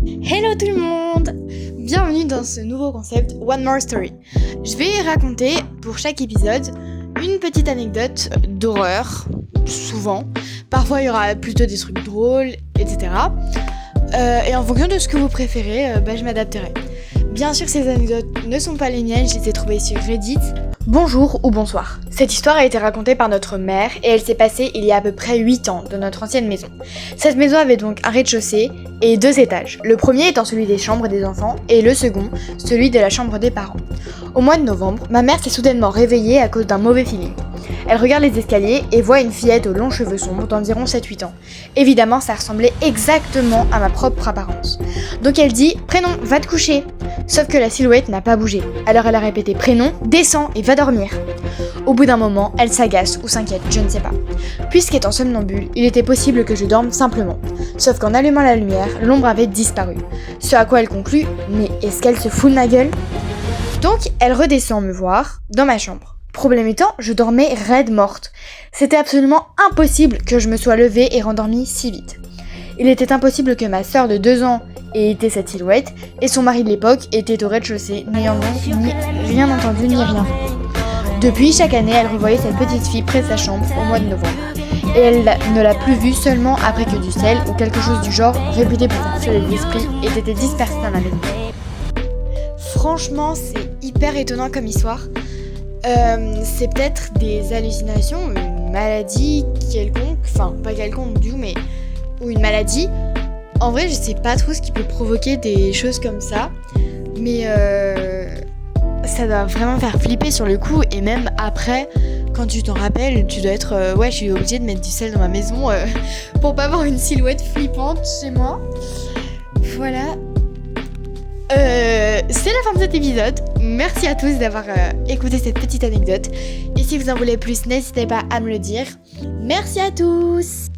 Hello tout le monde! Bienvenue dans ce nouveau concept One More Story. Je vais raconter pour chaque épisode une petite anecdote d'horreur, souvent. Parfois il y aura plutôt des trucs drôles, etc. Et en fonction de ce que vous préférez, je m'adapterai. Bien sûr, ces anecdotes ne sont pas les miennes, je les ai trouvées sur Reddit. Bonjour ou bonsoir. Cette histoire a été racontée par notre mère et elle s'est passée il y a à peu près 8 ans dans notre ancienne maison. Cette maison avait donc un rez-de-chaussée et 2 étages. Le premier étant celui des chambres des enfants et le second, celui de la chambre des parents. Au mois de novembre, ma mère s'est soudainement réveillée à cause d'un mauvais feeling. Elle regarde les escaliers et voit une fillette aux longs cheveux sombres d'environ 7-8 ans. Évidemment, ça ressemblait exactement à ma propre apparence. Donc elle dit « Prénom, va te coucher !» Sauf que la silhouette n'a pas bougé. Alors elle a répété « Prénom, descends et va dormir !» Au bout d'un moment, elle s'agace ou s'inquiète, je ne sais pas. Puisqu'étant somnambule, il était possible que je dorme simplement. Sauf qu'en allumant la lumière, l'ombre avait disparu. Ce à quoi elle conclut « Mais est-ce qu'elle se fout de ma gueule ?» Donc elle redescend me voir dans ma chambre. Problème étant, je dormais raide morte. C'était absolument impossible que je me sois levée et rendormie si vite. Il était impossible que ma sœur de 2 ans ait été cette silhouette, et son mari de l'époque était au rez-de-chaussée, n'ayant donc ni rien entendu ni rien vu. Depuis, chaque année, elle revoyait cette petite fille près de sa chambre au mois de novembre. Et elle ne l'a plus vue seulement après que du sel ou quelque chose du genre, réputé pour faire filer l'esprit, ait été dispersé dans la maison. Franchement, c'est hyper étonnant comme histoire. C'est peut-être des hallucinations, une maladie quelconque, enfin pas quelconque du tout, mais ou une maladie. En vrai, je sais pas trop ce qui peut provoquer des choses comme ça, mais ça doit vraiment faire flipper sur le coup, et même après, quand tu t'en rappelles, tu dois être je suis obligée de mettre du sel dans ma maison pour pas avoir une silhouette flippante chez moi. Voilà. C'est la fin de cet épisode. Merci à tous d'avoir écouté cette petite anecdote. Et si vous en voulez plus, n'hésitez pas à me le dire. Merci à tous!